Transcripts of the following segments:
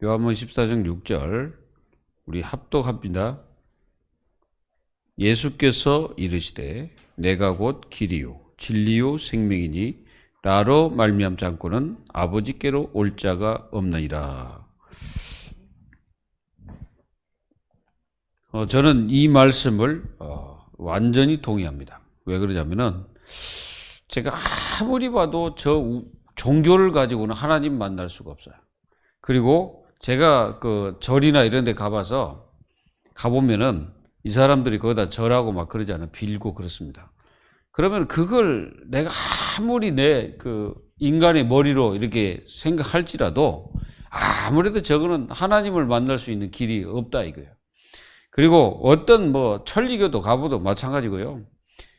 요한복음 14장 6절 우리 합독합니다. 예수께서 이르시되 내가 곧 길이요 진리요 생명이니 나로 말미암지 않고는 아버지께로 올 자가 없느니라. 저는 이 말씀을 완전히 동의합니다. 왜 그러냐면은 제가 아무리 봐도 저 종교를 가지고는 하나님 만날 수가 없어요. 그리고 제가 그 절이나 이런 데 가보면은 이 사람들이 거기다 절하고 막 그러잖아요. 빌고 그렇습니다. 그러면 그걸 내가 아무리 내 그 인간의 머리로 이렇게 생각할지라도 아무래도 저거는 하나님을 만날 수 있는 길이 없다 이거예요. 그리고 어떤 뭐 천리교도 가봐도 마찬가지고요.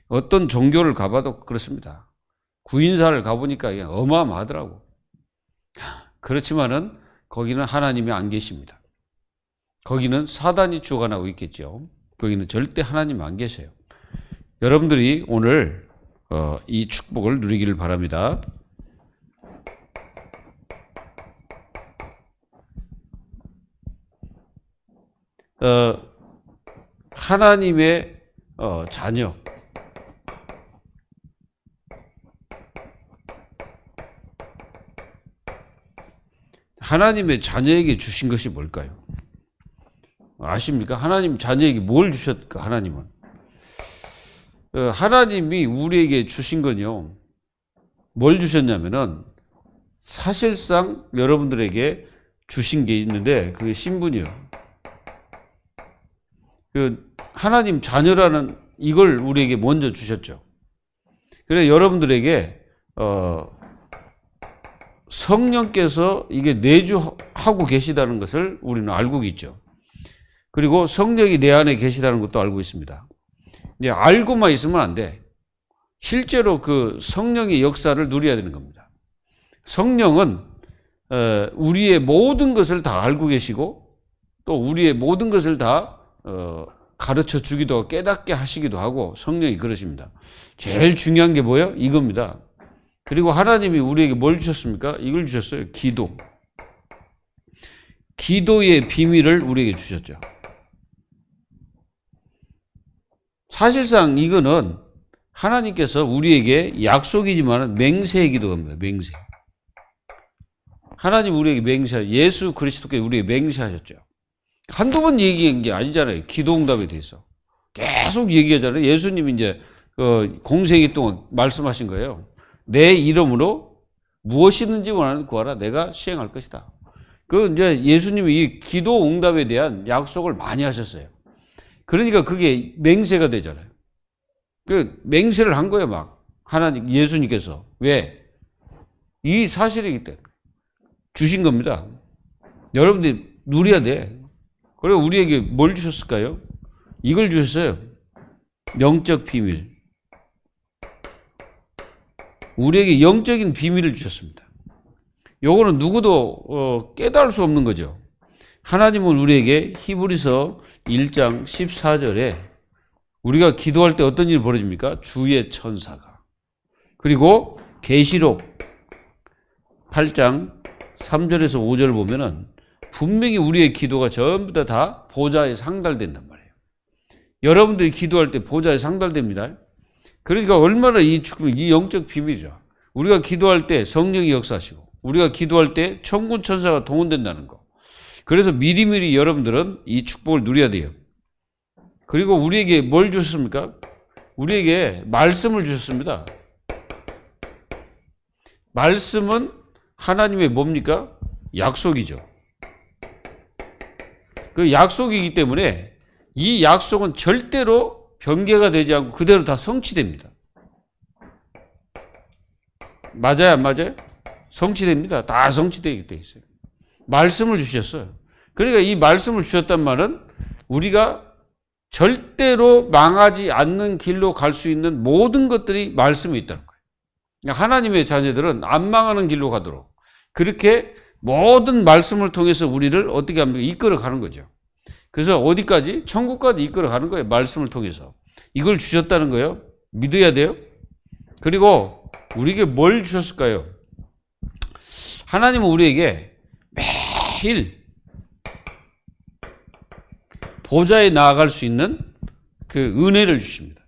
어떤 종교를 가봐도 그렇습니다. 구인사를 가보니까 그냥 어마어마하더라고. 그렇지만은 거기는 하나님이 안 계십니다. 거기는 사단이 주관하고 있겠죠. 거기는 절대 하나님 안 계세요. 여러분들이 오늘 이 축복을 누리기를 바랍니다. 하나님의 자녀. 하나님의 자녀에게 주신 것이 뭘까요? 아십니까? 하나님 자녀에게 뭘 주셨을까? 하나님은 하나님이 우리에게 주신 건요, 뭘 주셨냐면은 사실상 여러분들에게 주신 게 있는데 그 신분이요. 그 하나님 자녀라는 이걸 우리에게 먼저 주셨죠. 그래서 여러분들에게 성령께서 이게 내주하고 계시다는 것을 우리는 알고 있죠. 그리고 성령이 내 안에 계시다는 것도 알고 있습니다. 이제 알고만 있으면 안 돼. 실제로 그 성령의 역사를 누려야 되는 겁니다. 성령은 우리의 모든 것을 다 알고 계시고 또 우리의 모든 것을 다 가르쳐 주기도 하고 깨닫게 하시기도 하고 성령이 그러십니다. 제일 중요한 게 뭐예요? 이겁니다. 그리고 하나님이 우리에게 뭘 주셨습니까? 이걸 주셨어요. 기도. 기도의 비밀을 우리에게 주셨죠. 사실상 이거는 하나님께서 우리에게 약속이지만 맹세의 기도입니다. 맹세. 하나님 우리에게 맹세, 예수 그리스도께 우리에게 맹세하셨죠. 한두 번 얘기한 게 아니잖아요. 기도응답에 대해서. 계속 얘기하잖아요. 예수님이 이제 공생애 동안 말씀하신 거예요. 내 이름으로 무엇이든지 원하는 구하라 내가 시행할 것이다. 그 이제 예수님이 이 기도응답에 대한 약속을 많이 하셨어요. 그러니까 그게 맹세가 되잖아요. 그 맹세를 한 거예요, 막. 하나님, 예수님께서. 왜? 이 사실이기 때문에. 주신 겁니다. 여러분들이 누려야 돼. 그리고 우리에게 뭘 주셨을까요? 이걸 주셨어요. 영적 비밀. 우리에게 영적인 비밀을 주셨습니다. 요거는 누구도 깨달을 수 없는 거죠. 하나님은 우리에게 히브리서 1장 14절에 우리가 기도할 때 어떤 일이 벌어집니까? 주의 천사가. 그리고 계시록 8장 3절에서 5절을 보면은 분명히 우리의 기도가 전부 다 보좌에 상달된단 말이에요. 여러분들이 기도할 때 보좌에 상달됩니다. 그러니까 얼마나 이 영적 비밀이라. 우리가 기도할 때 성령이 역사하시고 우리가 기도할 때 천군 천사가 동원된다는 거. 그래서 미리미리 여러분들은 이 축복을 누려야 돼요. 그리고 우리에게 뭘 주셨습니까? 우리에게 말씀을 주셨습니다. 말씀은 하나님의 뭡니까? 약속이죠. 그 약속이기 때문에 이 약속은 절대로 변개가 되지 않고 그대로 다 성취됩니다. 맞아요, 안 맞아요? 성취됩니다. 다 성취되게 돼 있어요. 말씀을 주셨어요. 그러니까 이 말씀을 주셨단 말은 우리가 절대로 망하지 않는 길로 갈 수 있는 모든 것들이 말씀에 있다는 거예요. 그러니까 하나님의 자녀들은 안 망하는 길로 가도록 그렇게 모든 말씀을 통해서 우리를 어떻게 합니까? 이끌어 가는 거죠. 그래서 어디까지? 천국까지 이끌어 가는 거예요. 말씀을 통해서. 이걸 주셨다는 거예요. 믿어야 돼요. 그리고 우리에게 뭘 주셨을까요? 하나님은 우리에게 매일 보좌에 나아갈 수 있는 그 은혜를 주십니다.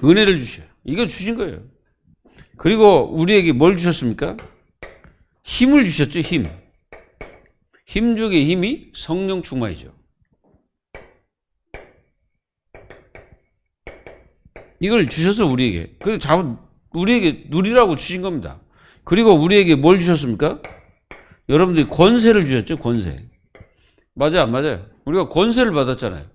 은혜를 주셔요. 이거 주신 거예요. 그리고 우리에게 뭘 주셨습니까? 힘을 주셨죠, 힘. 힘 중에 힘이 성령 충만이죠. 이걸 주셔서 우리에게, 우리에게 누리라고 주신 겁니다. 그리고 우리에게 뭘 주셨습니까? 여러분들이 권세를 주셨죠, 권세. 맞아요, 안 맞아요? 우리가 권세를 받았잖아요.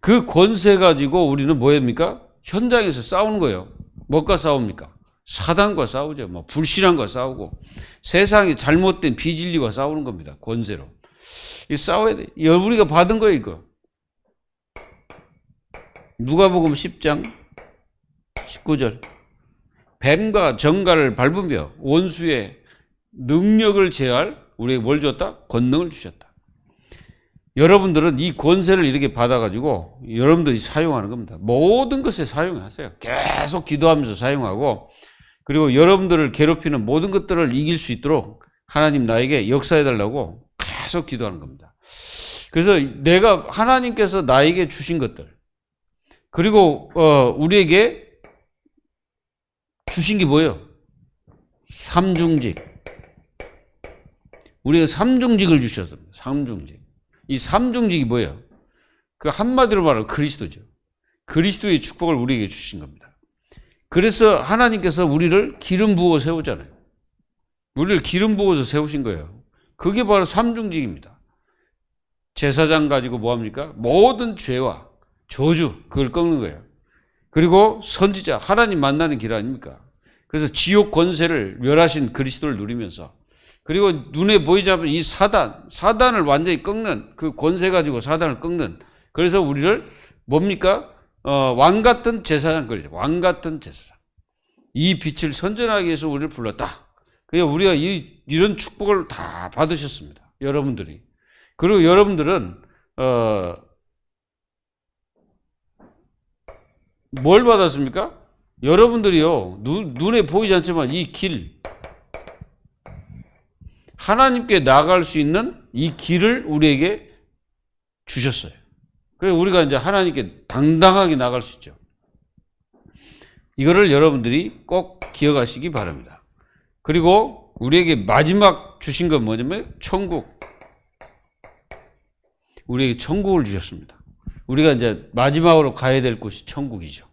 그 권세 가지고 우리는 뭐 합니까? 현장에서 싸우는 거예요. 뭐가 싸웁니까? 사단과 싸우죠. 뭐 불신앙과 싸우고 세상의 잘못된 비진리와 싸우는 겁니다. 권세로. 이 싸워야 돼. 우리가 받은 거예요, 이거. 누가복음 10장 19절. 뱀과 정갈을 밟으며 원수의 능력을 제할 우리에게 뭘 줬다? 권능을 주셨다. 여러분들은 이 권세를 이렇게 받아가지고 여러분들이 사용하는 겁니다. 모든 것에 사용하세요. 계속 기도하면서 사용하고, 그리고 여러분들을 괴롭히는 모든 것들을 이길 수 있도록 하나님 나에게 역사해달라고 계속 기도하는 겁니다. 그래서 하나님께서 나에게 주신 것들, 그리고 우리에게 주신 게 뭐예요? 삼중직. 우리가 삼중직을 주셨습니다. 삼중직. 이 삼중직이 뭐예요? 그 한마디로 말하면 그리스도죠. 그리스도의 축복을 우리에게 주신 겁니다. 그래서 하나님께서 우리를 기름 부어 세우잖아요. 우리를 기름 부어서 세우신 거예요. 그게 바로 삼중직입니다. 제사장 가지고 뭐합니까? 모든 죄와 저주, 그걸 꺾는 거예요. 그리고 선지자, 하나님 만나는 길 아닙니까? 그래서 지옥 권세를 멸하신 그리스도를 누리면서, 그리고 눈에 보이지 않는 이 사단을 완전히 꺾는, 그 권세 가지고 사단을 꺾는, 그래서 우리를 뭡니까? 왕 같은 제사장 그러죠. 왕 같은 제사장. 이 빛을 선전하기 위해서 우리를 불렀다. 그러니까 우리가 이런 축복을 다 받으셨습니다. 여러분들이. 그리고 여러분들은 뭘 받았습니까? 여러분들이요, 눈에 보이지 않지만 이 길, 하나님께 나아갈 수 있는 이 길을 우리에게 주셨어요. 그래서 우리가 이제 하나님께 당당하게 나갈 수 있죠. 이거를 여러분들이 꼭 기억하시기 바랍니다. 그리고 우리에게 마지막 주신 건 뭐냐면 천국. 우리에게 천국을 주셨습니다. 우리가 이제 마지막으로 가야 될 곳이 천국이죠.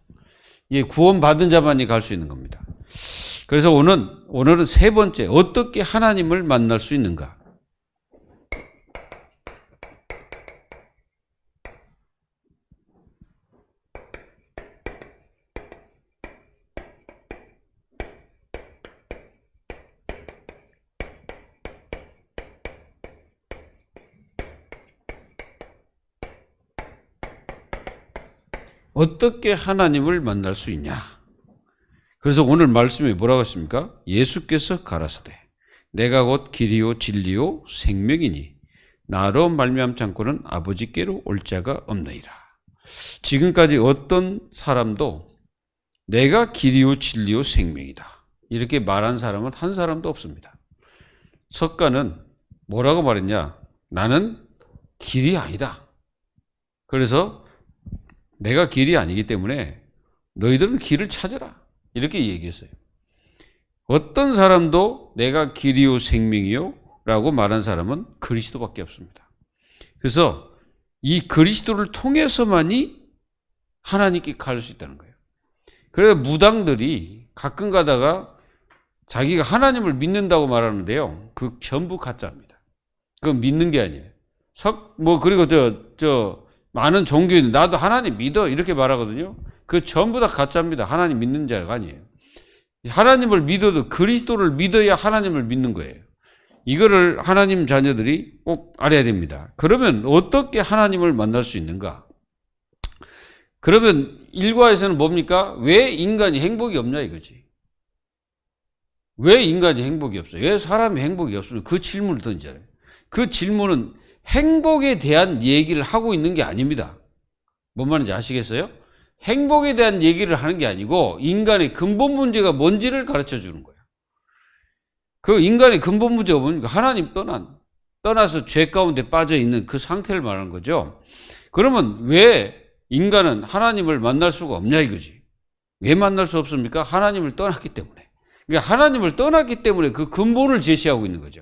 이게 구원받은 자만이 갈 수 있는 겁니다. 그래서 오늘은 세 번째, 어떻게 하나님을 만날 수 있는가? 어떻게 하나님을 만날 수 있냐? 그래서 오늘 말씀에 뭐라고 했습니까? 예수께서 가라사대 내가 곧 길이요 진리요 생명이니 나로 말미암지 않고는 아버지께로 올 자가 없느니라. 지금까지 어떤 사람도 내가 길이요 진리요 생명이다 이렇게 말한 사람은 한 사람도 없습니다. 석가는 뭐라고 말했냐? 나는 길이 아니다. 그래서 내가 길이 아니기 때문에 너희들은 길을 찾아라. 이렇게 얘기했어요. 어떤 사람도 내가 길이요 생명이요 라고 말한 사람은 그리스도밖에 없습니다. 그래서 이 그리스도를 통해서만이 하나님께 갈 수 있다는 거예요. 그래서 무당들이 가끔 가다가 자기가 하나님을 믿는다고 말하는데요. 그 전부 가짜입니다. 그건 믿는 게 아니에요. 그리고 많은 종교인 나도 하나님 믿어 이렇게 말하거든요. 그 전부 다 가짜입니다. 하나님 믿는 자가 아니에요. 하나님을 믿어도 그리스도를 믿어야 하나님을 믿는 거예요. 이거를 하나님 자녀들이 꼭 알아야 됩니다. 그러면 어떻게 하나님을 만날 수 있는가? 그러면 일과에서는 뭡니까? 왜 인간이 행복이 없냐 이거지. 왜 인간이 행복이 없어요? 왜 사람이 행복이 없으면 그 질문을 던져요. 그 질문은 행복에 대한 얘기를 하고 있는 게 아닙니다. 뭔 말인지 아시겠어요? 행복에 대한 얘기를 하는 게 아니고 인간의 근본 문제가 뭔지를 가르쳐 주는 거예요. 그 인간의 근본 문제가 뭡니까? 하나님 떠나서 죄 가운데 빠져 있는 그 상태를 말하는 거죠. 그러면 왜 인간은 하나님을 만날 수가 없냐 이거지. 왜 만날 수 없습니까? 하나님을 떠났기 때문에. 그러니까 하나님을 떠났기 때문에 그 근본을 제시하고 있는 거죠.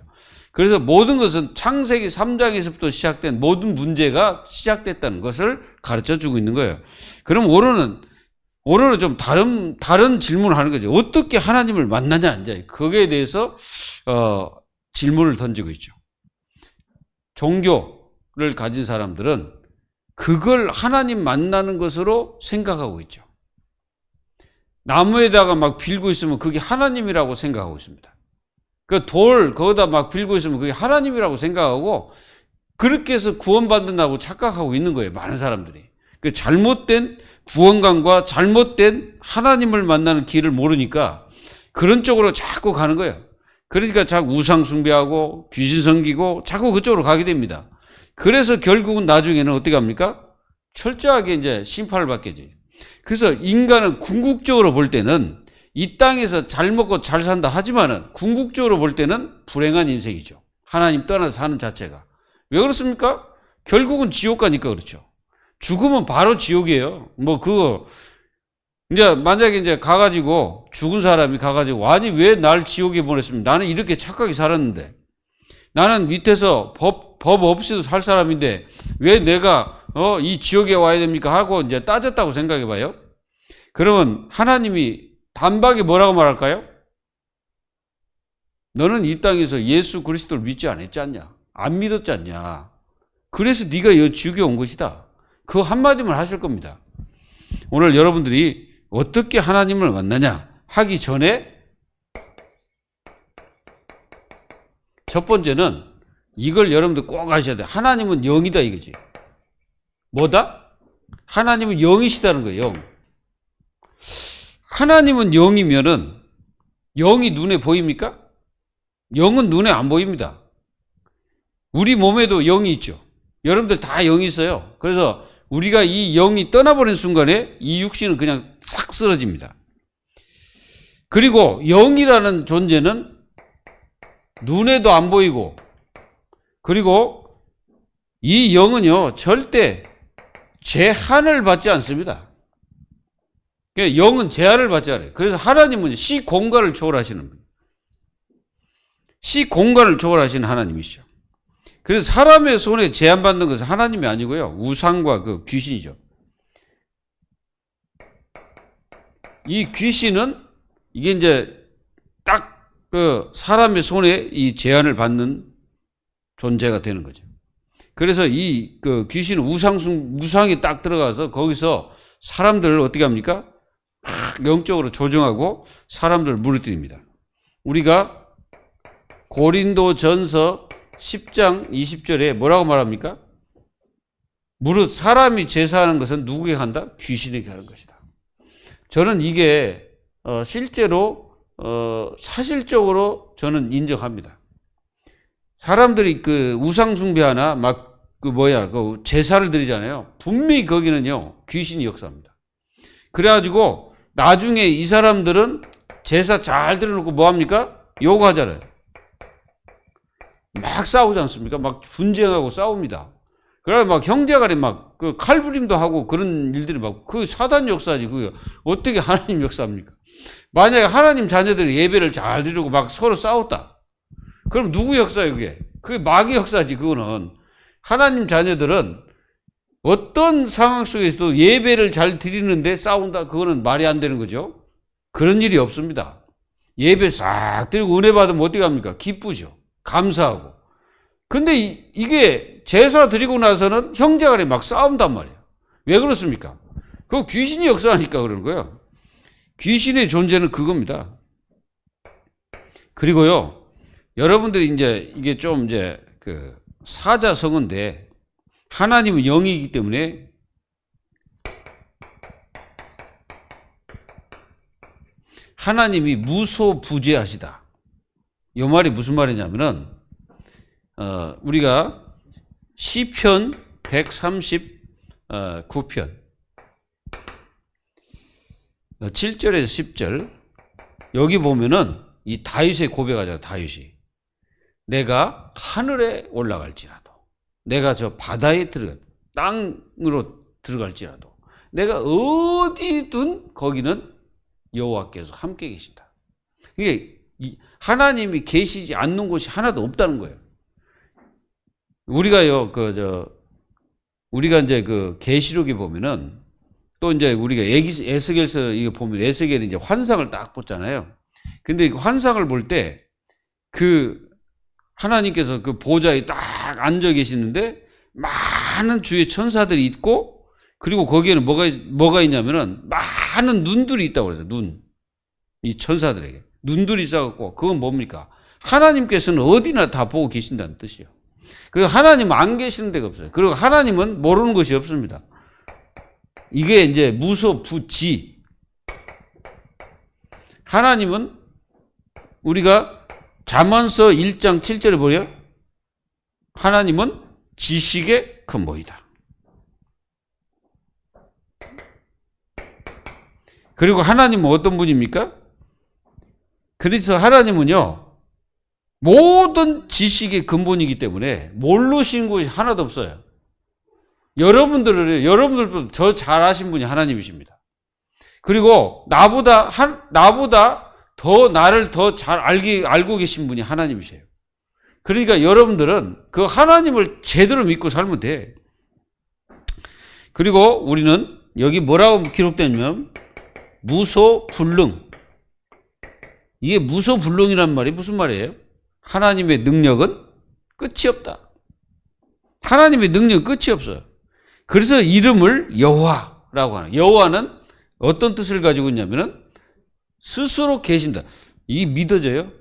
그래서 모든 것은 창세기 3장에서부터 시작된 모든 문제가 시작됐다는 것을 가르쳐 주고 있는 거예요. 그럼 오늘은 좀 다른 질문을 하는 거죠. 어떻게 하나님을 만나냐, 이제. 거기에 대해서, 질문을 던지고 있죠. 종교를 가진 사람들은 그걸 하나님 만나는 것으로 생각하고 있죠. 나무에다가 막 빌고 있으면 그게 하나님이라고 생각하고 있습니다. 그 거기다 막 빌고 있으면 그게 하나님이라고 생각하고 그렇게 해서 구원받는다고 착각하고 있는 거예요. 많은 사람들이. 그 잘못된 구원관과 잘못된 하나님을 만나는 길을 모르니까 그런 쪽으로 자꾸 가는 거예요. 그러니까 자꾸 우상 숭배하고 귀신 섬기고 자꾸 그쪽으로 가게 됩니다. 그래서 결국은 나중에는 어떻게 합니까? 철저하게 이제 심판을 받겠지. 그래서 인간은 궁극적으로 볼 때는 이 땅에서 잘 먹고 잘 산다 하지만은 궁극적으로 볼 때는 불행한 인생이죠. 하나님 떠나서 사는 자체가. 왜 그렇습니까? 결국은 지옥 가니까 그렇죠. 죽으면 바로 지옥이에요. 이제 만약에 이제 가가지고 죽은 사람이 가가지고 아니 왜 날 지옥에 보냈습니까? 나는 이렇게 착하게 살았는데 나는 밑에서 법 없이도 살 사람인데 왜 내가 이 지옥에 와야 됩니까? 하고 이제 따졌다고 생각해 봐요. 그러면 하나님이 단박에 뭐라고 말할까요? 너는 이 땅에서 예수 그리스도를 믿지 않았지 않냐? 안 믿었지 않냐? 그래서 네가 이 지옥에 온 것이다. 그 한마디만 하실 겁니다. 오늘 여러분들이 어떻게 하나님을 만나냐 하기 전에 첫 번째는 이걸 여러분들 꼭 아셔야 돼요. 하나님은 영이다 이거지. 뭐다? 하나님은 영이시다는 거예요. 영. 하나님은 영이면은 영이 눈에 보입니까? 영은 눈에 안 보입니다. 우리 몸에도 영이 있죠. 여러분들 다 영이 있어요. 그래서 우리가 이 영이 떠나버린 순간에 이 육신은 그냥 싹 쓰러집니다. 그리고 영이라는 존재는 눈에도 안 보이고 그리고 이 영은요 절대 제한을 받지 않습니다. 영은 제한을 받지 않아요. 그래서 하나님은 시공간을 초월하시는 분. 시공간을 초월하시는 하나님이시죠. 그래서 사람의 손에 제한받는 것은 하나님이 아니고요. 우상과 그 귀신이죠. 이 귀신은 이게 이제 딱 그 사람의 손에 이 제한을 받는 존재가 되는 거죠. 그래서 이 그 귀신은 우상에 딱 들어가서 거기서 사람들을 어떻게 합니까? 막 영적으로 조종하고 사람들을 무너뜨립니다. 우리가 고린도전서 10장 20절에 뭐라고 말합니까? 무릇 사람이 제사하는 것은 누구에게 한다? 귀신에게 하는 것이다. 저는 이게 실제로 사실적으로 저는 인정합니다. 사람들이 그 우상 숭배하나 그 제사를 드리잖아요. 분명히 거기는요 귀신이 역사합니다. 그래가지고 나중에 이 사람들은 제사 잘 드려놓고 뭐 합니까? 욕하잖아요. 막 싸우지 않습니까? 막 분쟁하고 싸웁니다. 그래 막 형제간에 막 그 칼부림도 하고 그런 일들이 막 그 사단 역사지. 그게 어떻게 하나님 역사입니까? 만약에 하나님 자녀들이 예배를 잘 드리고 막 서로 싸웠다. 그럼 누구 역사예요, 그게? 그게 마귀 역사지, 그거는. 하나님 자녀들은 어떤 상황 속에서도 예배를 잘 드리는데 싸운다. 그거는 말이 안 되는 거죠. 그런 일이 없습니다. 예배 싹 드리고 은혜 받으면 어떻게 합니까? 기쁘죠. 감사하고. 근데 이게 제사 드리고 나서는 형제간에 막 싸운단 말이에요. 왜 그렇습니까? 그거 귀신이 역사하니까 그러는 거예요. 귀신의 존재는 그겁니다. 그리고요, 여러분들이 이제 이게 좀 이제 그 사자성어인데 하나님은 영이기 때문에 하나님이 무소부재하시다. 이 말이 무슨 말이냐면은 우리가 시편 139편 7절에서 10절 여기 보면은 이 다윗의 고백하잖아요. 다윗이 내가 하늘에 올라갈지라도, 내가 저 바다에 땅으로 들어갈지라도, 내가 어디든 거기는 여호와께서 함께 계신다. 이게 하나님이 계시지 않는 곳이 하나도 없다는 거예요. 우리가요, 우리가 이제 그 계시록에 보면은 또 이제 우리가 에스겔서 이거 보면 에스겔이 이제 환상을 딱 보잖아요. 근데 그 환상을 볼 때 그 하나님께서 그 보좌에 딱 앉아 계시는데 많은 주의 천사들이 있고, 그리고 거기에는 뭐가 있냐면은 많은 눈들이 있다고 그래서 이 천사들에게 눈들이 있어갖고, 그건 뭡니까? 하나님께서는 어디나 다 보고 계신다는 뜻이에요. 그리고 하나님은 안 계시는 데가 없어요. 그리고 하나님은 모르는 것이 없습니다. 이게 이제 무소부지. 하나님은 우리가 잠언서 1장 7절에 보려, 하나님은 지식의 근본이다. 그리고 하나님은 어떤 분입니까? 그래서 하나님은요, 모든 지식의 근본이기 때문에 모르시는 것이 하나도 없어요. 여러분들도 저 잘 아신 분이 하나님이십니다. 그리고 나보다 더 나를 더 잘 알고 계신 분이 하나님이세요. 그러니까 여러분들은 그 하나님을 제대로 믿고 살면 돼. 그리고 우리는 여기 뭐라고 기록되냐면 무소불능. 이게 무소불능이란 말이 무슨 말이에요? 하나님의 능력은 끝이 없다. 하나님의 능력은 끝이 없어요. 그래서 이름을 여호와라고 하는, 여호와는 어떤 뜻을 가지고 있냐면은 스스로 계신다. 이게 믿어져요?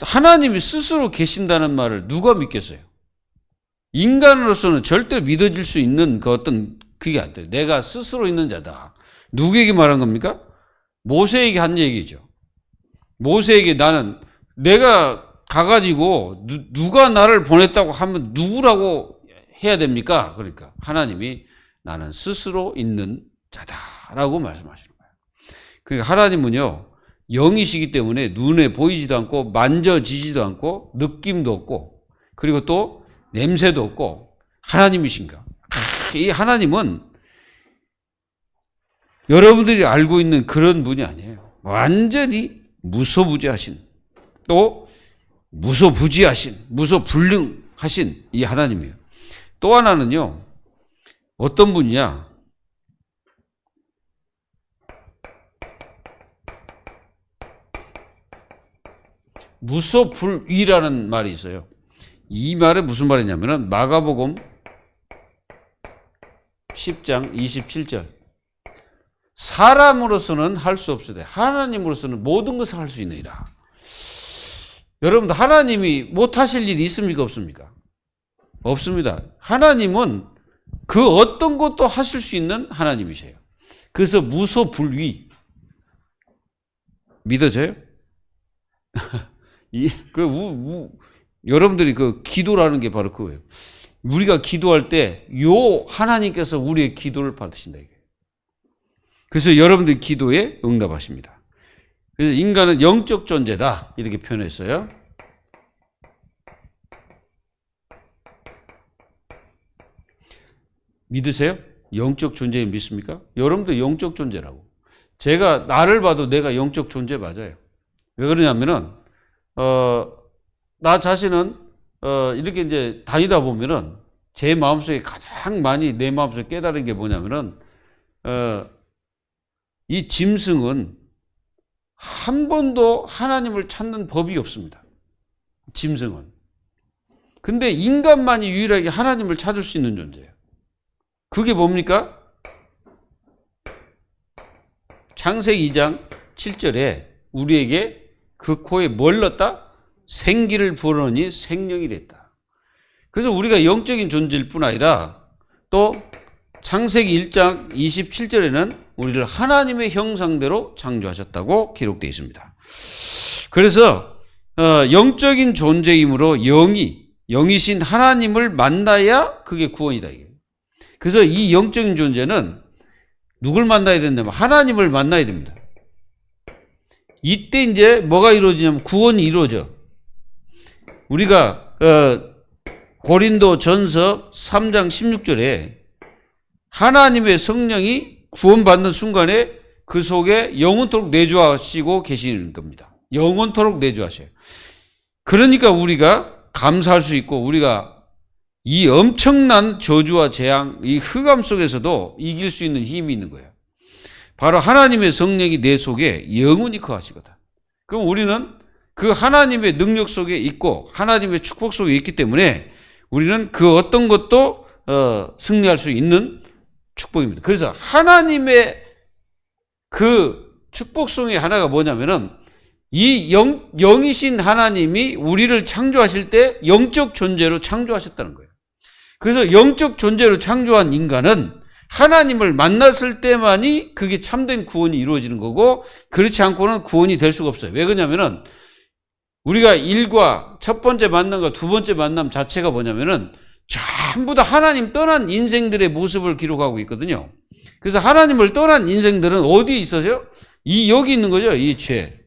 하나님이 스스로 계신다는 말을 누가 믿겠어요? 인간으로서는 절대 믿어질 수 있는 그 어떤 그게 안 돼요. 내가 스스로 있는 자다. 누구에게 말한 겁니까? 모세에게 한 얘기죠. 모세에게 내가 가가지고 누가 나를 보냈다고 하면 누구라고 해야 됩니까? 그러니까 하나님이 나는 스스로 있는 자다라고 말씀하시는 거예요. 그러니까 하나님은요, 영이시기 때문에 눈에 보이지도 않고 만져지지도 않고 느낌도 없고, 그리고 또 냄새도 없고 하나님이신가? 이 하나님은 여러분들이 알고 있는 그런 분이 아니에요. 완전히 무소부지하신, 또 무소부지하신, 무소불능하신 이 하나님이에요. 또 하나는요, 어떤 분이냐? 무소불위라는 말이 있어요. 이 말은 무슨 말이냐면은 마가복음 10장 27절. 사람으로서는 할 수 없으되 하나님으로서는 모든 것을 할 수 있느니라. 여러분들, 하나님이 못하실 일이 있습니까? 없습니까? 없습니다. 하나님은 그 어떤 것도 하실 수 있는 하나님이세요. 그래서 무소불위. 믿어져요? 여러분들이 그 기도라는 게 바로 그거예요. 우리가 기도할 때 하나님께서 우리의 기도를 받으신다 이게. 그래서 여러분들 기도에 응답하십니다. 그래서 인간은 영적 존재다 이렇게 표현했어요. 믿으세요? 영적 존재를 믿습니까? 여러분도 영적 존재라고. 제가 나를 봐도 내가 영적 존재 맞아요. 왜 그러냐면은 나 자신은 이렇게 이제 다니다 보면은 제 마음속에 가장 많이 내 마음속에 깨달은 게 뭐냐면은 이 짐승은 한 번도 하나님을 찾는 법이 없습니다. 짐승은. 근데 인간만이 유일하게 하나님을 찾을 수 있는 존재예요. 그게 뭡니까? 창세기 2장 7절에 우리에게 그 코에 뭘 넣었다? 생기를 부어넣으니 생명이 됐다. 그래서 우리가 영적인 존재일 뿐 아니라 또 창세기 1장 27절에는 우리를 하나님의 형상대로 창조하셨다고 기록되어 있습니다. 그래서 영적인 존재이므로 영이신 하나님을 만나야 그게 구원이다. 이게. 그래서 이 영적인 존재는 누굴 만나야 된다면 하나님을 만나야 됩니다. 이때 이제 뭐가 이루어지냐면 구원이 이루어져. 우리가 고린도 전서 3장 16절에 하나님의 성령이 구원받는 순간에 그 속에 영원토록 내주하시고 계시는 겁니다. 영원토록 내주하셔요. 그러니까 우리가 감사할 수 있고 우리가 이 엄청난 저주와 재앙, 이 흑암 속에서도 이길 수 있는 힘이 있는 거예요. 바로 하나님의 성령이 내 속에 영원히 거하시거든. 그럼 우리는 그 하나님의 능력 속에 있고 하나님의 축복 속에 있기 때문에 우리는 그 어떤 것도 승리할 수 있는 축복입니다. 그래서 하나님의 그 축복 속의 하나가 뭐냐면은 이 영이신 하나님이 우리를 창조하실 때 영적 존재로 창조하셨다는 거예요. 그래서 영적 존재로 창조한 인간은 하나님을 만났을 때만이 그게 참된 구원이 이루어지는 거고 그렇지 않고는 구원이 될 수가 없어요. 왜 그러냐면은 우리가 일과 첫 번째 만남과 두 번째 만남 자체가 뭐냐면은 전부 다 하나님 떠난 인생들의 모습을 기록하고 있거든요. 그래서 하나님을 떠난 인생들은 어디에 있어요? 여기 있는 거죠. 이 죄.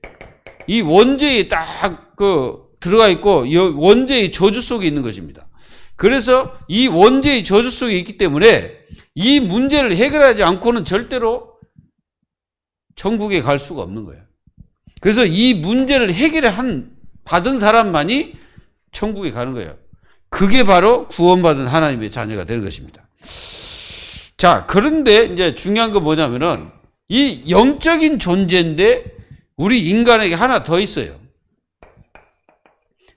이 원죄에 딱 들어가 있고 원죄의 저주 속에 있는 것입니다. 그래서 이 원죄의 저주 속에 있기 때문에 이 문제를 해결하지 않고는 절대로 천국에 갈 수가 없는 거예요. 그래서 이 문제를 받은 사람만이 천국에 가는 거예요. 그게 바로 구원받은 하나님의 자녀가 되는 것입니다. 자, 그런데 이제 중요한 건 뭐냐면은 이 영적인 존재인데 우리 인간에게 하나 더 있어요.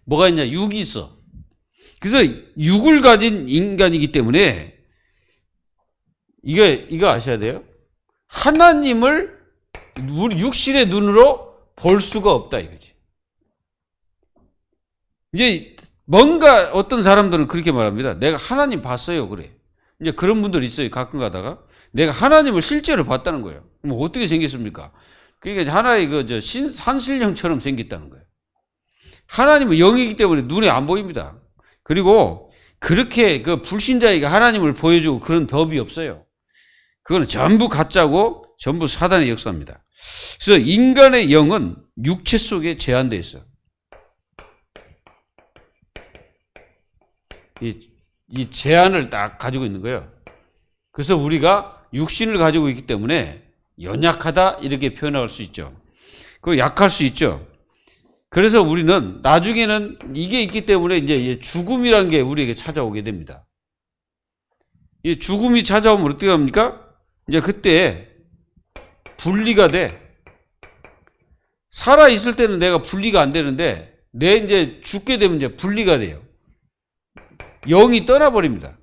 뭐가 있냐? 육이 있어. 그래서 육을 가진 인간이기 때문에 이거 아셔야 돼요. 하나님을 우리 육신의 눈으로 볼 수가 없다 이거지. 이제 뭔가 어떤 사람들은 그렇게 말합니다. 내가 하나님 봤어요 그래. 이제 그런 분들이 있어요. 가끔 가다가 내가 하나님을 실제로 봤다는 거예요. 그럼 어떻게 생겼습니까? 그러니까 하나의 산신령처럼 생겼다는 거예요. 하나님은 영이기 때문에 눈에 안 보입니다. 그리고 그렇게 불신자에게 하나님을 보여주고 그런 법이 없어요. 그거는 전부 가짜고 전부 사단의 역사입니다. 그래서 인간의 영은 육체 속에 제한되어 있어요. 이 제한을 딱 가지고 있는 거예요. 그래서 우리가 육신을 가지고 있기 때문에 연약하다 이렇게 표현할 수 있죠. 그 약할 수 있죠. 그래서 우리는 나중에는 이게 있기 때문에 이제 죽음이라는 게 우리에게 찾아오게 됩니다. 이 죽음이 찾아오면 어떻게 합니까? 이제 그때 분리가 돼. 살아 있을 때는 내가 분리가 안 되는데 이제 죽게 되면 이제 분리가 돼요. 영이 떠나버립니다.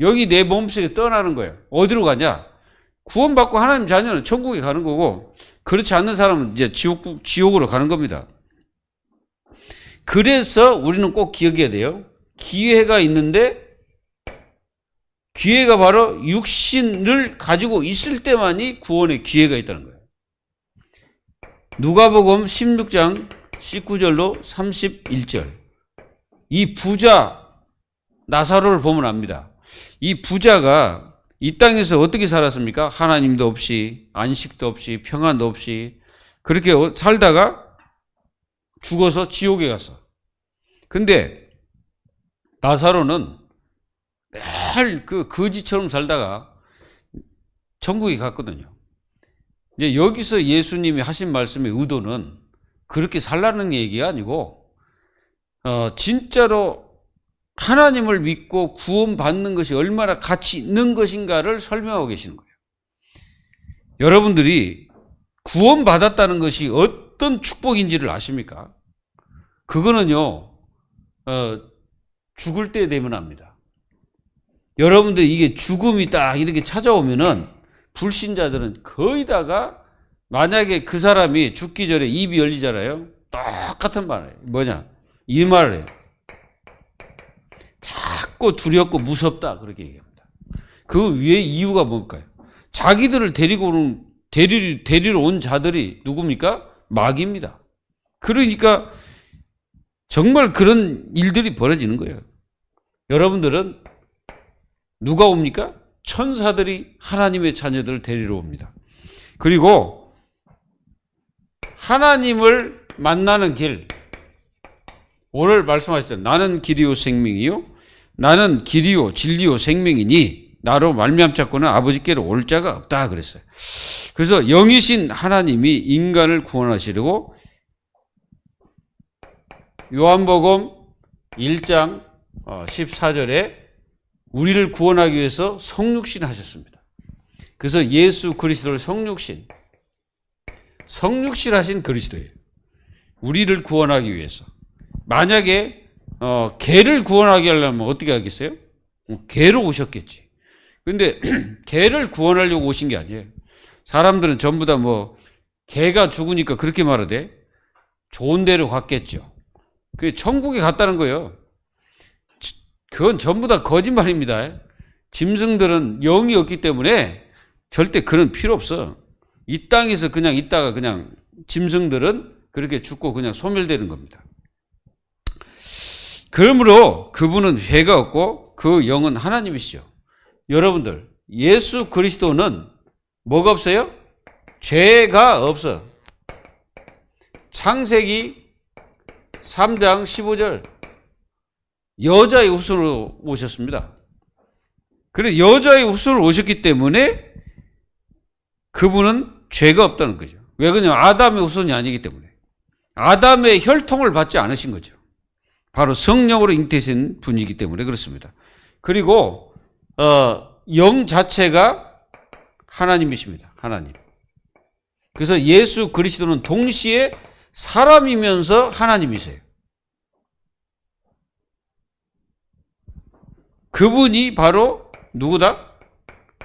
영이 내 몸속에 떠나는 거예요. 어디로 가냐? 구원받고 하나님 자녀는 천국에 가는 거고 그렇지 않는 사람은 이제 지옥으로 가는 겁니다. 그래서 우리는 꼭 기억해야 돼요. 기회가 있는데 기회가 바로 육신을 가지고 있을 때만이 구원의 기회가 있다는 거예요. 누가복음 16장 19절로 31절. 이 부자 나사로를 보면 압니다. 이 부자가 이 땅에서 어떻게 살았습니까? 하나님도 없이 안식도 없이 평안도 없이 그렇게 살다가 죽어서 지옥에 갔어. 근데 나사로는 늘 거지처럼 살다가 천국에 갔거든요. 이제 여기서 예수님이 하신 말씀의 의도는 그렇게 살라는 얘기가 아니고 진짜로 하나님을 믿고 구원받는 것이 얼마나 가치 있는 것인가를 설명하고 계시는 거예요. 여러분들이 구원받았다는 것이 어떤 축복인지를 아십니까? 그거는요, 죽을 때 되면 압니다. 여러분들 이게 죽음이 딱 이렇게 찾아오면은 불신자들은 거의 다가 만약에 그 사람이 죽기 전에 입이 열리잖아요. 똑같은 말을 해요. 뭐냐? 이 말을 해요. 자꾸 두렵고 무섭다 그렇게 얘기합니다. 그 위에 이유가 뭘까요? 자기들을 데리러 온 자들이 누굽니까? 마귀입니다. 그러니까 정말 그런 일들이 벌어지는 거예요. 여러분들은 누가 옵니까? 천사들이 하나님의 자녀들을 데리러 옵니다. 그리고 하나님을 만나는 길, 오늘 말씀하셨잖아요. 나는 길이요 생명이요. 나는 길이요 진리요 생명이니 나로 말미암지 않고는 아버지께로 올 자가 없다 그랬어요. 그래서 영이신 하나님이 인간을 구원하시려고 요한복음 1장 14절에 우리를 구원하기 위해서 성육신 하셨습니다. 그래서 예수 그리스도를 성육신 하신 그리스도예요. 우리를 구원하기 위해서. 만약에 개를 구원하게 하려면 어떻게 하겠어요? 개로 오셨겠지. 근데 개를 구원하려고 오신 게 아니에요. 사람들은 전부 다 개가 죽으니까 그렇게 말하대. 좋은 데로 갔겠죠. 그게 천국에 갔다는 거예요. 그건 전부 다 거짓말입니다. 짐승들은 영이 없기 때문에 절대 그런 필요 없어. 이 땅에서 그냥 있다가 그냥 짐승들은 그렇게 죽고 그냥 소멸되는 겁니다. 그러므로 그분은 죄가 없고 그 영은 하나님이시죠. 여러분들, 예수 그리스도는 뭐가 없어요? 죄가 없어. 창세기 3장 15절. 여자의 후손으로 오셨습니다. 그래서 여자의 후손으로 오셨기 때문에 그분은 죄가 없다는 거죠. 왜 그러냐면 아담의 후손이 아니기 때문에. 아담의 혈통을 받지 않으신 거죠. 바로 성령으로 잉태하신 분이기 때문에 그렇습니다. 그리고 영 자체가 하나님이십니다. 하나님. 그래서 예수 그리스도는 동시에 사람이면서 하나님이세요. 그분이 바로 누구다?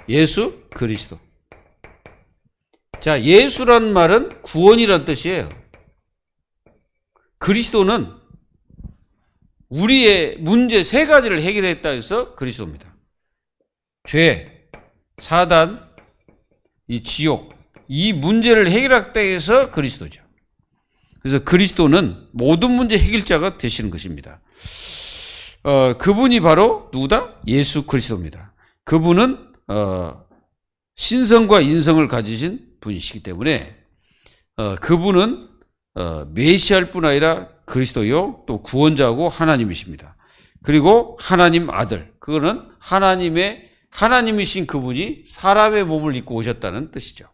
예수 그리스도. 자, 예수라는 말은 구원이란 뜻이에요. 그리스도는 우리의 문제 세 가지를 해결했다 해서 그리스도입니다. 죄, 사단, 이 지옥, 이 문제를 해결했다 해서 그리스도죠. 그래서 그리스도는 모든 문제 해결자가 되시는 것입니다. 그분이 바로 누구다? 예수 그리스도입니다. 그분은 신성과 인성을 가지신 분이시기 때문에 그분은 메시아일 뿐 아니라 그리스도요, 또 구원자고 하나님이십니다. 그리고 하나님 아들, 그거는 하나님이신 그분이 사람의 몸을 입고 오셨다는 뜻이죠.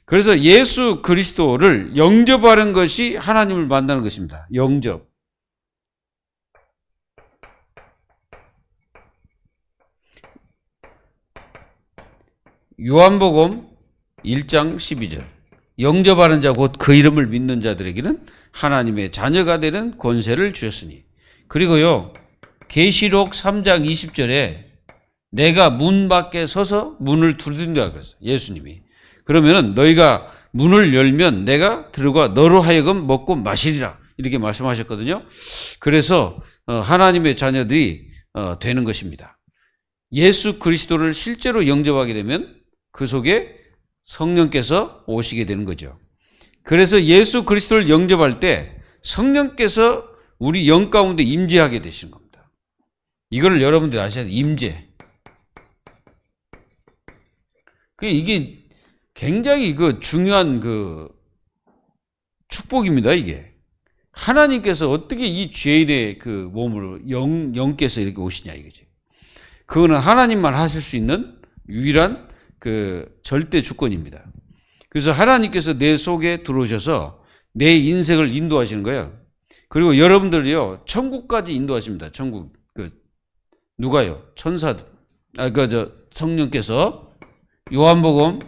그래서 예수 그리스도를 영접하는 것이 하나님을 만나는 것입니다. 영접. 요한복음 1장 12절. 영접하는 자 곧 그 이름을 믿는 자들에게는 하나님의 자녀가 되는 권세를 주셨으니. 그리고요, 계시록 3장 20절에 내가 문 밖에 서서 문을 두드린다 그랬어요. 예수님이. 그러면은 너희가 문을 열면 내가 들어가 너로 하여금 먹고 마시리라. 이렇게 말씀하셨거든요. 그래서 하나님의 자녀들이 되는 것입니다. 예수 그리스도를 실제로 영접하게 되면 그 속에 성령께서 오시게 되는 거죠. 그래서 예수 그리스도를 영접할 때 성령께서 우리 영 가운데 임재하게 되시는 겁니다. 이거를 여러분들이 아셔야 돼요. 임재. 이게 굉장히 중요한 축복입니다, 이게. 하나님께서 어떻게 이 죄인의 몸으로 영께서 이렇게 오시냐, 이거지. 그거는 하나님만 하실 수 있는 유일한 절대 주권입니다. 그래서 하나님께서 내 속에 들어오셔서 내 인생을 인도하시는 거예요. 그리고 여러분들이요, 천국까지 인도하십니다. 천국. 누가요? 천사들. 성령께서 요한복음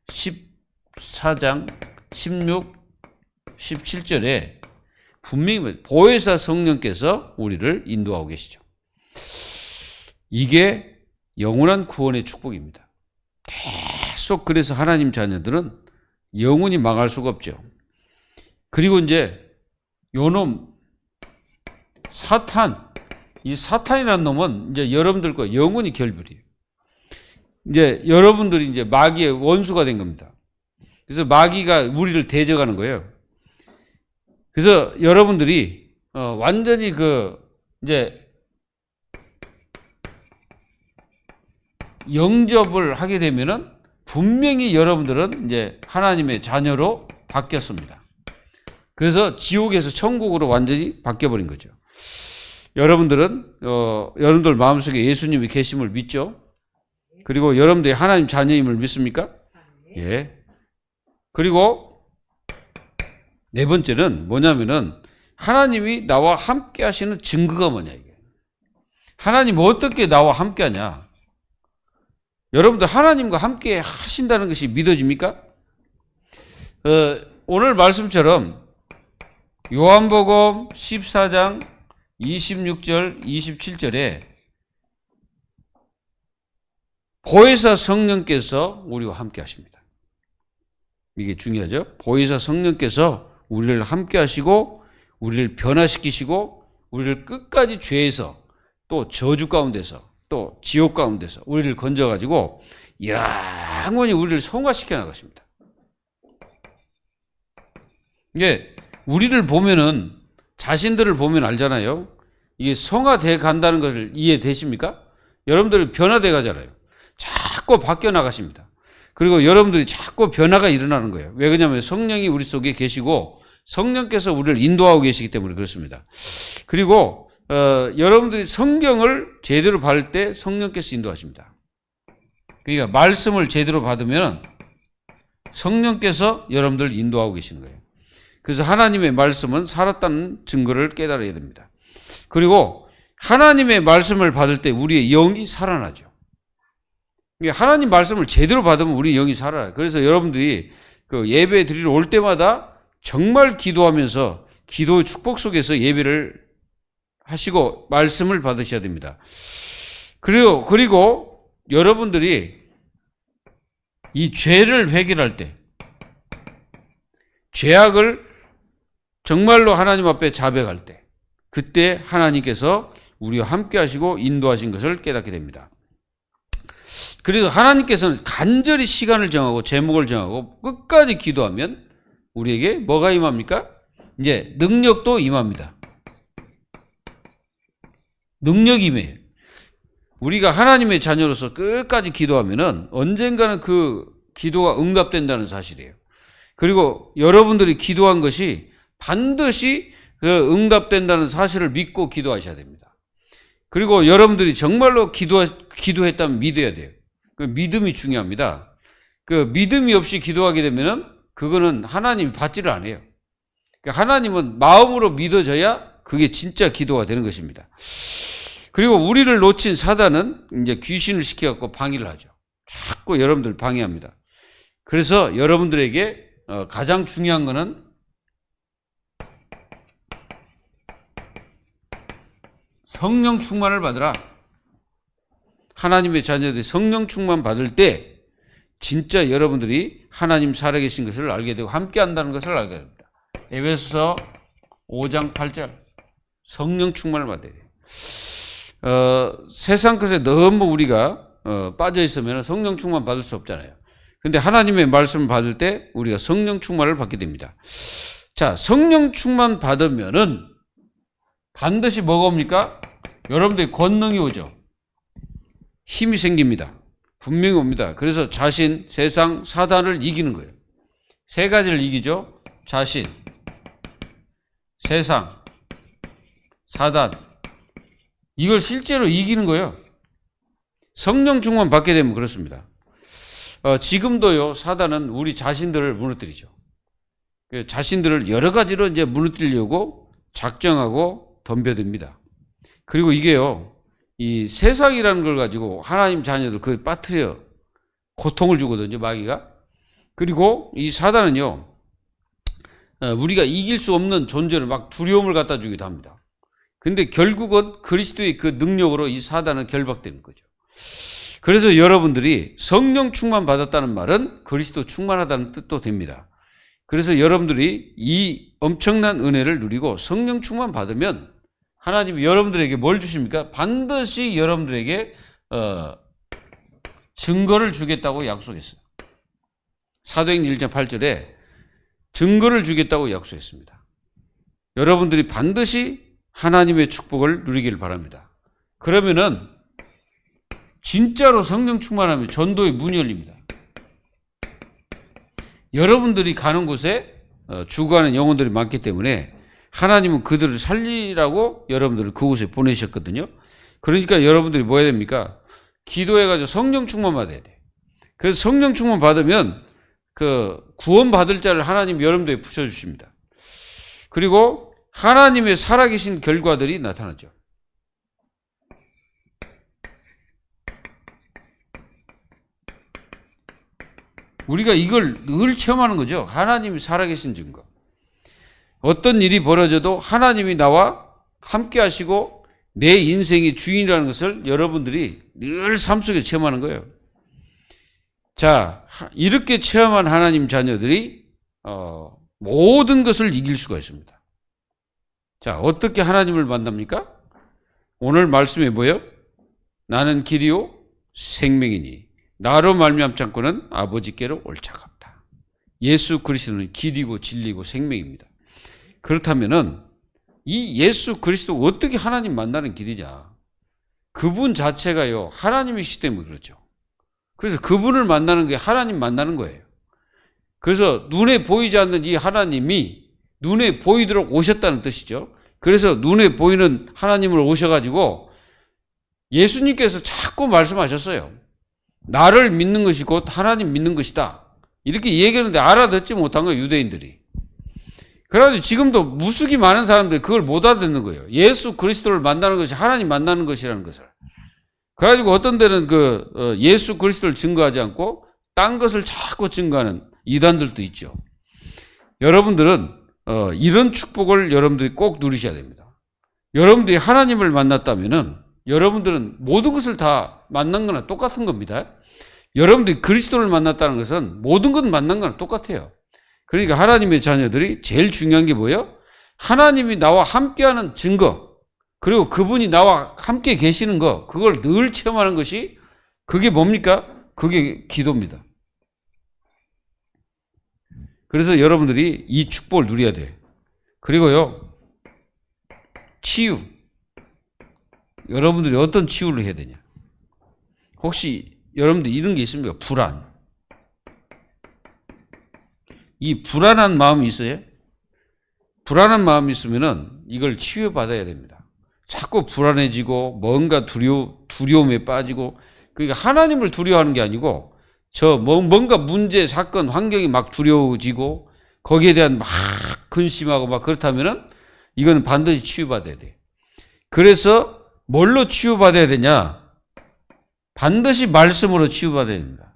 14장 16, 17절에 분명히 보혜사 성령께서 우리를 인도하고 계시죠. 이게 영원한 구원의 축복입니다. 계속 그래서 하나님 자녀들은 영원히 망할 수가 없죠. 그리고 이제 요놈 이 사탄이라는 놈은 이제 여러분들과 영원히 결별이에요. 이제 여러분들이 이제 마귀의 원수가 된 겁니다. 그래서 마귀가 우리를 대적하는 거예요. 그래서 여러분들이 완전히 이제 영접을 하게 되면은 분명히 여러분들은 이제 하나님의 자녀로 바뀌었습니다. 그래서 지옥에서 천국으로 완전히 바뀌어버린 거죠. 여러분들 마음속에 예수님이 계심을 믿죠? 그리고 여러분들이 하나님 자녀임을 믿습니까? 예. 그리고 네 번째는 뭐냐면은 하나님이 나와 함께 하시는 증거가 뭐냐, 이게. 하나님 어떻게 나와 함께 하냐? 여러분들 하나님과 함께 하신다는 것이 믿어집니까? 오늘 말씀처럼 요한복음 14장 26절, 27절에 보혜사 성령께서 우리와 함께 하십니다. 이게 중요하죠? 보혜사 성령께서 우리를 함께 하시고 우리를 변화시키시고 우리를 끝까지 죄에서 또 저주 가운데서 또 지옥 가운데서 우리를 건져가지고 영원히 우리를 성화시켜 나가십니다. 이게 우리를 보면은 자신들을 보면 알잖아요. 이게 성화돼 간다는 것을 이해되십니까? 여러분들이 변화돼 가잖아요. 자꾸 바뀌어 나가십니다. 그리고 여러분들이 자꾸 변화가 일어나는 거예요. 왜 그러냐면 성령이 우리 속에 계시고 성령께서 우리를 인도하고 계시기 때문에 그렇습니다. 그리고 여러분들이 성경을 제대로 받을 때 성령께서 인도하십니다. 그러니까 말씀을 제대로 받으면 성령께서 여러분들을 인도하고 계시는 거예요. 그래서 하나님의 말씀은 살았다는 증거를 깨달아야 됩니다. 그리고 하나님의 말씀을 받을 때 우리의 영이 살아나죠. 하나님 말씀을 제대로 받으면 우리 영이 살아나요. 그래서 여러분들이 그 예배 드리러 올 때마다 정말 기도하면서 기도의 축복 속에서 예배를 하시고 말씀을 받으셔야 됩니다. 그리고 여러분들이 이 죄를 해결할 때 죄악을 정말로 하나님 앞에 자백할 때 그때 하나님께서 우리와 함께 하시고 인도하신 것을 깨닫게 됩니다. 그래서 하나님께서는 간절히 시간을 정하고 제목을 정하고 끝까지 기도하면 우리에게 뭐가 임합니까? 이제 능력도 임합니다. 능력이 임해요. 우리가 하나님의 자녀로서 끝까지 기도하면은 언젠가는 그 기도가 응답된다는 사실이에요. 그리고 여러분들이 기도한 것이 반드시 그 응답된다는 사실을 믿고 기도하셔야 됩니다. 그리고 여러분들이 정말로 기도했다면 믿어야 돼요. 그 믿음이 중요합니다. 그 믿음이 없이 기도하게 되면은 그거는 하나님이 받지를 않아요. 하나님은 마음으로 믿어져야 그게 진짜 기도가 되는 것입니다. 그리고 우리를 놓친 사단은 이제 귀신을 시켜갖고 방해를 하죠. 자꾸 여러분들 방해합니다. 그래서 여러분들에게 가장 중요한 거는 성령 충만을 받으라. 하나님의 자녀들이 성령 충만 받을 때 진짜 여러분들이 하나님 살아계신 것을 알게 되고 함께 한다는 것을 알게 됩니다. 에베소서 5장 8절 성령 충만을 받아야 돼요. 세상 것에 너무 우리가 빠져 있으면 성령 충만 받을 수 없잖아요. 근데 하나님의 말씀을 받을 때 우리가 성령 충만을 받게 됩니다. 자, 성령 충만 받으면은 반드시 뭐가 옵니까? 여러분들이 권능이 오죠. 힘이 생깁니다. 분명히 옵니다. 그래서 자신, 세상, 사단을 이기는 거예요. 세 가지를 이기죠. 자신, 세상, 사단. 이걸 실제로 이기는 거예요. 성령 충만 받게 되면 그렇습니다. 지금도요, 사단은 우리 자신들을 무너뜨리죠. 자신들을 여러 가지로 이제 무너뜨리려고 작정하고 덤벼듭니다. 그리고 이게요, 이 세상이라는 걸 가지고 하나님 자녀들 그 빠뜨려 고통을 주거든요, 마귀가. 그리고 이 사단은요, 우리가 이길 수 없는 존재를 막 두려움을 갖다 주기도 합니다. 근데 결국은 그리스도의 그 능력으로 이 사단은 결박되는 거죠. 그래서 여러분들이 성령 충만 받았다는 말은 그리스도 충만하다는 뜻도 됩니다. 그래서 여러분들이 이 엄청난 은혜를 누리고 성령 충만 받으면 하나님이 여러분들에게 뭘 주십니까? 반드시 여러분들에게 증거를 주겠다고 약속했어요. 사도행전 1장 8절에 증거를 주겠다고 약속했습니다. 여러분들이 반드시 하나님의 축복을 누리길 바랍니다. 그러면은 진짜로 성령 충만하면 전도의 문이 열립니다. 여러분들이 가는 곳에 죽어가는 영혼들이 많기 때문에 하나님은 그들을 살리라고 여러분들을 그곳에 보내셨거든요. 그러니까 여러분들이 뭐 해야 됩니까? 기도해가지고 성령 충만 받아야 돼. 그래서 성령 충만 받으면 그 구원 받을 자를 하나님 여러분들에 붙여주십니다. 그리고 하나님의 살아계신 결과들이 나타나죠. 우리가 이걸 늘 체험하는 거죠. 하나님이 살아계신 증거. 어떤 일이 벌어져도 하나님이 나와 함께 하시고 내 인생의 주인이라는 것을 여러분들이 늘 삶 속에 체험하는 거예요. 자, 이렇게 체험한 하나님 자녀들이 모든 것을 이길 수가 있습니다. 자, 어떻게 하나님을 만납니까? 오늘 말씀에 뭐예요? 나는 길이요 생명이니 나로 말미암지 않고는 아버지께로 올 자가 없다. 예수 그리스도는 길이고 진리고 생명입니다. 그렇다면은 이 예수 그리스도 어떻게 하나님 만나는 길이냐? 그분 자체가요 하나님이시기 때문에 그렇죠. 그래서 그분을 만나는 게 하나님 만나는 거예요. 그래서 눈에 보이지 않는 이 하나님이 눈에 보이도록 오셨다는 뜻이죠. 그래서 눈에 보이는 하나님을 오셔가지고 예수님께서 자꾸 말씀하셨어요. 나를 믿는 것이 곧 하나님 믿는 것이다. 이렇게 얘기하는데 알아듣지 못한 거예요, 유대인들이. 그래가지고 지금도 무수히 많은 사람들이 그걸 못 알아듣는 거예요. 예수 그리스도를 만나는 것이 하나님 만나는 것이라는 것을. 그래가지고 어떤 데는 예수 그리스도를 증거하지 않고 딴 것을 자꾸 증거하는 이단들도 있죠. 여러분들은 이런 축복을 여러분들이 꼭 누리셔야 됩니다. 여러분들이 하나님을 만났다면은 여러분들은 모든 것을 다 만난 거나 똑같은 겁니다. 여러분들이 그리스도를 만났다는 것은 모든 것 만난 거나 똑같아요. 그러니까 하나님의 자녀들이 제일 중요한 게 뭐예요? 하나님이 나와 함께하는 증거, 그리고 그분이 나와 함께 계시는 거, 그걸 늘 체험하는 것이 그게 뭡니까? 그게 기도입니다. 그래서 여러분들이 이 축복을 누려야 돼요. 그리고요, 치유. 여러분들이 어떤 치유를 해야 되냐? 혹시 여러분들 이런 게 있습니까? 불안. 이 불안한 마음이 있어요? 불안한 마음이 있으면은 이걸 치유받아야 됩니다. 자꾸 불안해지고 뭔가 두려움에 빠지고, 그러니까 하나님을 두려워하는 게 아니고 뭔가 문제, 사건, 환경이 막 두려워지고 거기에 대한 막 근심하고 막 그렇다면은 이거는 반드시 치유받아야 돼요. 그래서 뭘로 치유받아야 되냐? 반드시 말씀으로 치유받아야 됩니다.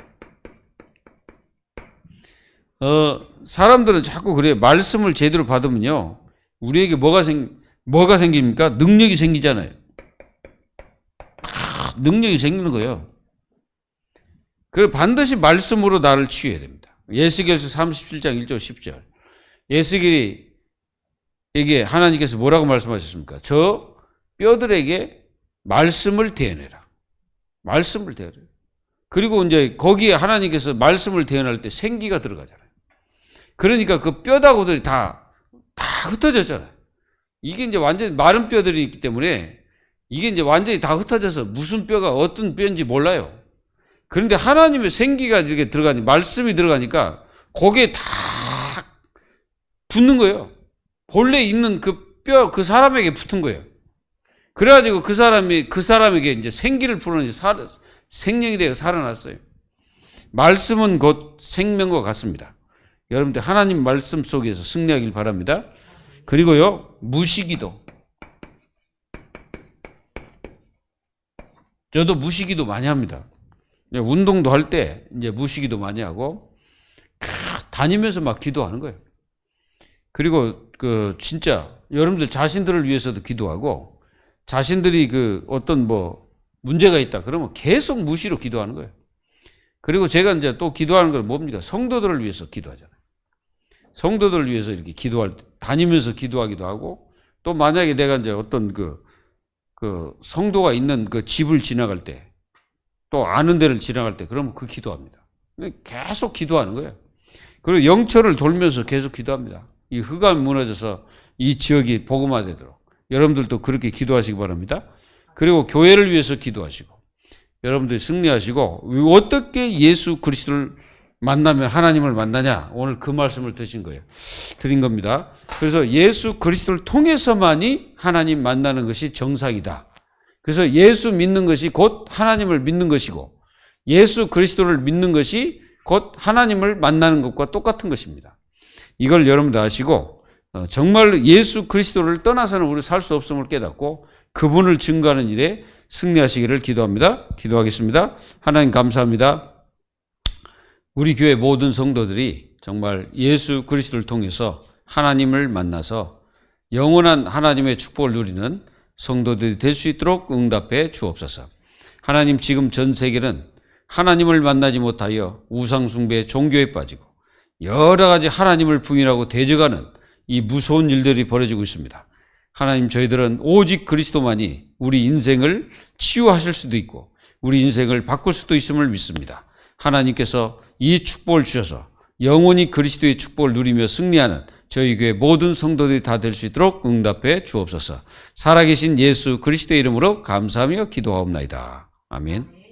사람들은 자꾸 그래요. 말씀을 제대로 받으면요, 우리에게 뭐가 생깁니까? 능력이 생기잖아요. 능력이 생기는 거예요. 그래서 반드시 말씀으로 나를 치유해야 됩니다. 에스겔서 37장 1절 10절. 에스겔에게 하나님께서 뭐라고 말씀하셨습니까? 저 뼈들에게 말씀을 대어내라. 말씀을 대어내라. 그리고 이제 거기에 하나님께서 말씀을 대어낼 때 생기가 들어가잖아요. 그러니까 그 뼈다구들이 다 흩어졌잖아요. 이게 이제 완전히 마른 뼈들이 있기 때문에 이게 이제 완전히 다 흩어져서 무슨 뼈가 어떤 뼈인지 몰라요. 그런데 하나님의 생기가 이렇게 들어가니, 말씀이 들어가니까 거기에 다 붙는 거예요. 본래 있는 그 뼈, 그 사람에게 붙은 거예요. 그래가지고 그 사람에게 이제 생기를 불어넣는 생명이 되어 살아났어요. 말씀은 곧 생명과 같습니다. 여러분들 하나님 말씀 속에서 승리하길 바랍니다. 그리고요, 무시기도. 저도 무시기도 많이 합니다. 운동도 할 때 이제 무시기도 많이 하고 다니면서 막 기도하는 거예요. 그리고 진짜 여러분들 자신들을 위해서도 기도하고, 자신들이 어떤 문제가 있다 그러면 계속 무시로 기도하는 거예요. 그리고 제가 이제 또 기도하는 건 뭡니까? 성도들을 위해서 기도하잖아요. 성도들을 위해서 이렇게 다니면서 기도하기도 하고, 또 만약에 내가 이제 어떤 성도가 있는 그 집을 지나갈 때, 또 아는 데를 지나갈 때, 그러면 기도합니다. 계속 기도하는 거예요. 그리고 영천을 돌면서 계속 기도합니다. 이 흑암이 무너져서 이 지역이 복음화되도록 여러분들도 그렇게 기도하시기 바랍니다. 그리고 교회를 위해서 기도하시고, 여러분들이 승리하시고, 어떻게 예수 그리스도를 만나면 하나님을 만나냐? 오늘 그 말씀을 드린 겁니다. 그래서 예수 그리스도를 통해서만이 하나님 만나는 것이 정상이다. 그래서 예수 믿는 것이 곧 하나님을 믿는 것이고 예수 그리스도를 믿는 것이 곧 하나님을 만나는 것과 똑같은 것입니다. 이걸 여러분도 아시고 정말 예수 그리스도를 떠나서는 우리 살 수 없음을 깨닫고 그분을 증거하는 일에 승리하시기를 기도합니다. 기도하겠습니다. 하나님 감사합니다. 우리 교회 모든 성도들이 정말 예수 그리스도를 통해서 하나님을 만나서 영원한 하나님의 축복을 누리는 성도들이 될 수 있도록 응답해 주옵소서. 하나님, 지금 전 세계는 하나님을 만나지 못하여 우상숭배, 종교에 빠지고 여러 가지 하나님을 부인하고 대적하는 이 무서운 일들이 벌어지고 있습니다. 하나님, 저희들은 오직 그리스도만이 우리 인생을 치유하실 수도 있고 우리 인생을 바꿀 수도 있음을 믿습니다. 하나님께서 이 축복을 주셔서 영원히 그리스도의 축복을 누리며 승리하는 저희 교회 모든 성도들이 다 될 수 있도록 응답해 주옵소서. 살아계신 예수 그리스도의 이름으로 감사하며 기도하옵나이다. 아멘.